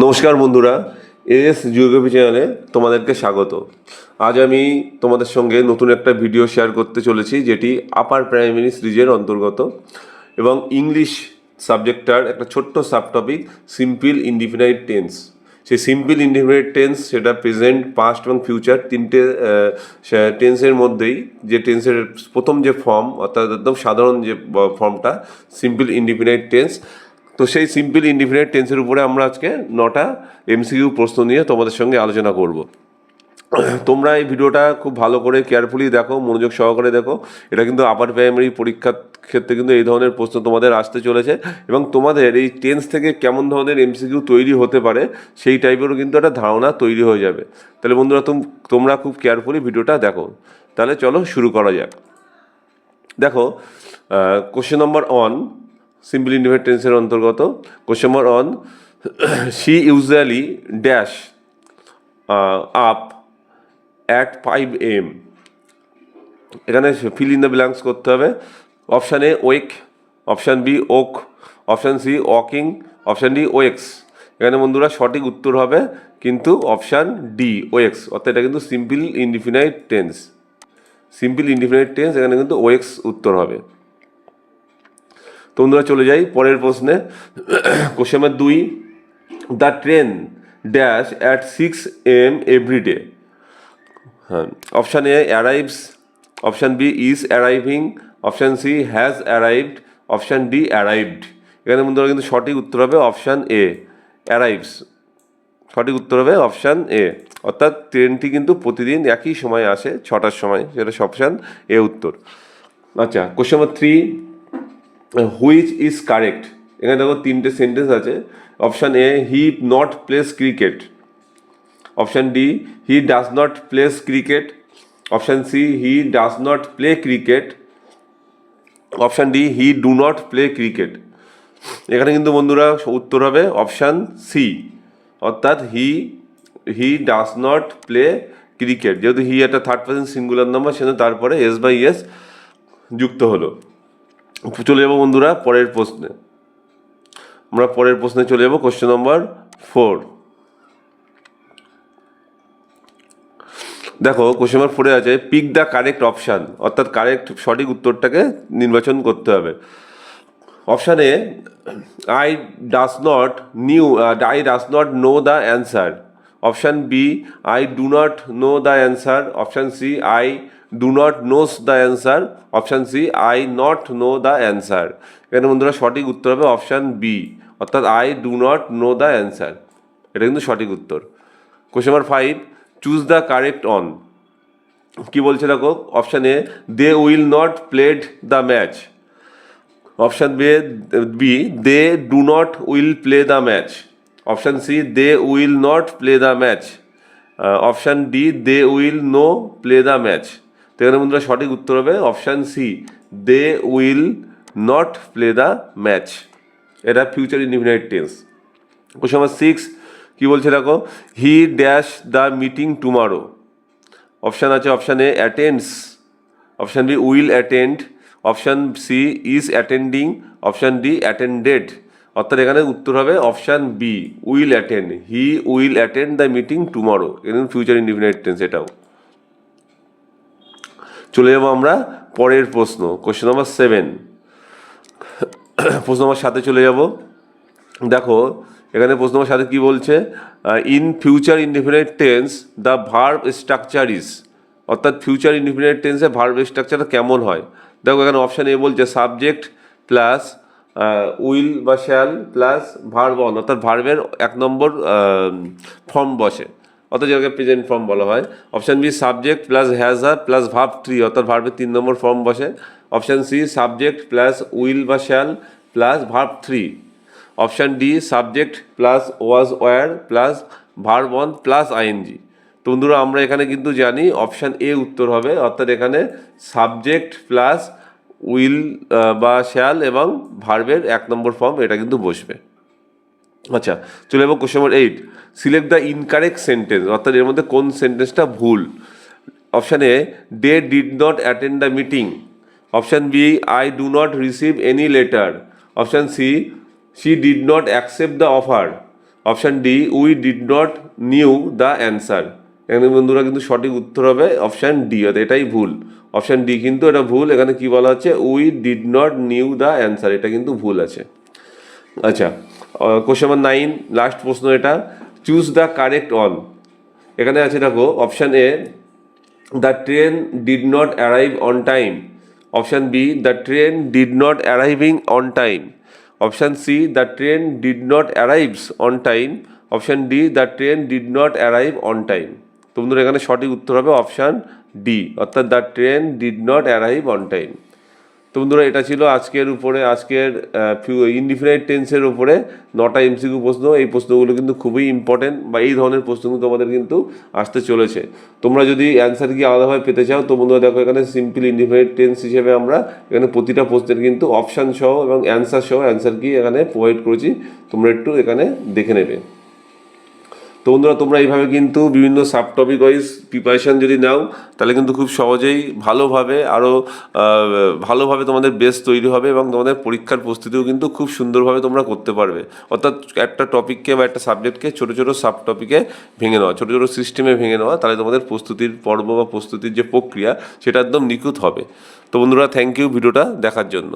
নমস্কার বন্ধুরা, S geography চ্যানেলে তোমাদেরকে স্বাগত। আজ আমি তোমাদের সঙ্গে নতুন একটা ভিডিও শেয়ার করতে চলেছি, যেটি আপার প্রাইমারি সিরিজের অন্তর্গত এবং ইংলিশ সাবজেক্টটার একটা ছোট্ট সাবটপিক সিম্পল ইনডিফিনাইট টেন্স। সেই সিম্পল ইনডিফিনাইট টেন্স, সেটা প্রেজেন্ট, পাস্ট এবং ফিউচার তিনটে টেন্সের মধ্যেই যে টেন্সের প্রথম যে ফর্ম, অর্থাৎ একদম সাধারণ যে ফর্মটা সিম্পল ইনডিফিনাইট টেন্স। তো সেই সিম্পল ইনডিফিনাইট টেন্সের উপরে আমরা আজকে 9টা এমসিকিউ প্রশ্ন নিয়ে তোমাদের সঙ্গে আলোচনা করব। তোমরা এই ভিডিওটা খুব ভালো করে কেয়ারফুলি দেখো, মনোযোগ সহকারে দেখো। এটা কিন্তু আপার প্রাইমারি পরীক্ষার ক্ষেত্রে কিন্তু এই ধরনের প্রশ্ন তোমাদের আসতে চলেছে, এবং তোমাদের এই টেন্স থেকে কেমন ধরনের এমসিকিউ তৈরি হতে পারে সেই টাইপেরও কিন্তু একটা ধারণা তৈরি হয়ে যাবে। তাহলে বন্ধুরা, তোমরা খুব কেয়ারফুলি ভিডিওটা দেখো। তাহলে চলো শুরু করা যাক। দেখো, কোশ্চেন নম্বর 1 সিম্পল ইনডিফিনাইট টেন্সের অন্তর্গত। Question number 1, she usually dash up at 5 AM। এখানে ফিল ইন দ্য ব্ল্যাঙ্কস করতে হবে। Option A wake, option B woke, option C waking, option D wakes. এখানে বন্ধুরা সঠিক উত্তর হবে কিন্তু অপশান ডি ওয়েক্স, অর্থাৎ এটা কিন্তু simple indefinite tense. Simple indefinite tense, এখানে কিন্তু ওয়েক্স উত্তর হবে। তো বন্ধুরা চলে যাই পরের প্রশ্নে। Question number 2, the train dash at 6 AM every day. হ্যাঁ, option A arrives, option B is arriving, option C has arrived, option D arrived. এখানে বন্ধুরা কিন্তু সঠিক উত্তর হবে অপশান এ অ্যারাইভস। সঠিক উত্তর হবে অপশান এ, অর্থাৎ ট্রেনটি কিন্তু প্রতিদিন একই সময় আসে, 6টার সময়। সেটা অপশান এ উত্তর। আচ্ছা, question number 3, which is correct. এখানে দেখো তিনটে সেন্টেন্স আছে। Option A he not plays cricket, option D he does not plays cricket, option C he does not play cricket, option D he do not play cricket. এখানে কিন্তু বন্ধুরা উত্তর হবে option C, অর্থাৎ he does not play cricket. যেহেতু he একটা third person singular number, সেজন্য তারপরে এস বাই এস যুক্ত হলো। চলে যাবো বন্ধুরা পরের প্রশ্নে। আমরা পরের প্রশ্নে চলে যাবো। Question number 4। দেখো, কোশ্চেন নম্বর 4 আছে পিক দ্য কারেক্ট অপশান, অর্থাৎ কারেক্ট সঠিক উত্তরটাকে নির্বাচন করতে হবে। Option A I does not know the answer, option B I do not know the answer, option C I do not knows the answer, option C I not know the answer. এখানে বন্ধুরা সঠিক উত্তর হবে option B, অর্থাৎ I do not know the answer. এটা কিন্তু সঠিক উত্তর। Question number 5, choose the correct one. কি বলছে দেখো, option A they will not played the match, option B they do not will play the match, option C they will not play the match, option D they will no play the match. তো এখানে বন্ধুরা সঠিক উত্তর হবে option C they will not play the match. এটা future indefinite tense. Question number 6, কী বলছে দেখো, he dash the meeting tomorrow. Option আছে option A attends, option B will attend, option C is attending, option D attended. অর্থাৎ এখানে উত্তর হবে option B will attend. He will attend the meeting tomorrow, এখানে future indefinite tense এটাও। চলে যাবো আমরা পরের প্রশ্ন। Question number 7। প্রশ্ন নম্বর 7 চলে যাব। দেখো, এখানে প্রশ্ন নম্বর 7 কী বলছে, in future indefinite tense the verb structure is, অর্থাৎ ফিউচার ইনডিফিনাইট টেন্সে ভার্ব স্ট্রাকচারটা কেমন হয়। দেখো, এখানে অপশান এ বলছে সাবজেক্ট প্লাস উইল বা শ্যাল প্লাস ভার্ব অন, অর্থাৎ ভার্বের 1 নম্বর ফর্ম বসে, অর্থাৎ যেটাকে প্রেজেন্ট ফর্ম বলা হয়। Option B subject plus has her plus verb 3, অর্থাৎ ভার্বের 3 নম্বর ফর্ম বসে। Option C subject plus will বা shall plus verb 3, option D subject plus was were plus verb one plus ING. তো বন্ধুরা, আমরা এখানে কিন্তু জানি অপশান এ উত্তর হবে, অর্থাৎ এখানে সাবজেক্ট প্লাস উইল বা শ্যাল এবং ভার্বের 1 নম্বর ফর্ম এটা কিন্তু বসবে। আচ্ছা, চলে যাবো question number 8, select the incorrect sentence, অর্থাৎ এর মধ্যে কোন সেন্টেন্সটা ভুল। Option A they did not attend the meeting, option B I do not receive any letter, option C she did not accept the offer, option D, we did not knew the answer. এখানে বন্ধুরা কিন্তু সঠিক উত্তর হবে option D, অর্থাৎ এটাই ভুল। Option D কিন্তু এটা ভুল। এখানে কি বলা হচ্ছে, we did not knew the answer, এটা কিন্তু ভুল আছে। আচ্ছা, কোশ্চেন নাম্বার 9, লাস্ট প্রশ্ন এটা। Choose the correct one. এখানে আছে দেখো, option A, the train did not arrive on time. Option B, the train did not arriving on time. Option C, the train did not arrives on time. Option D, the train did not arrive on time. তো বন্ধুরা এখানে সঠিক উত্তর হবে option D, অর্থাৎ the train did not arrive on time. তো বন্ধুরা এটা ছিল আজকের ইনডিফিনাইট টেন্সের উপরে 9টা এমসিকিউ প্রশ্ন। এই প্রশ্নগুলো কিন্তু খুবই ইম্পর্টেন্ট, বা এই ধরনের প্রশ্নগুলো তোমাদের কিন্তু আসতে চলেছে। তোমরা যদি অ্যান্সার কি আলাদাভাবে পেতে চাও, তো বন্ধুরা দেখো, এখানে সিম্পল ইনডিফিনাইট টেন্স হিসেবে আমরা এখানে প্রতিটা প্রশ্নের কিন্তু অপশান সহ এবং অ্যান্সার কি এখানে প্রোভাইড করেছি। তোমরা একটু এখানে দেখে নেবে। তো বন্ধুরা তোমরা এইভাবে কিন্তু বিভিন্ন সাব টপিক ওয়াইজ প্রিপারেশান যদি নাও, তাহলে কিন্তু খুব সহজেই ভালোভাবে তোমাদের বেস তৈরি হবে, এবং তোমাদের পরীক্ষার প্রস্তুতিও কিন্তু খুব সুন্দরভাবে তোমরা করতে পারবে। অর্থাৎ একটা টপিককে বা একটা সাবজেক্টকে ছোটো ছোটো সাব টপিকে ভেঙে নেওয়া, ছোটো ছোটো সিস্টেমে ভেঙে নেওয়া, তাহলে তোমাদের প্রস্তুতির পর্ব বা প্রস্তুতির যে প্রক্রিয়া সেটা একদম নিখুঁত হবে। তো বন্ধুরা, থ্যাংক ইউ ভিডিওটা দেখার জন্য।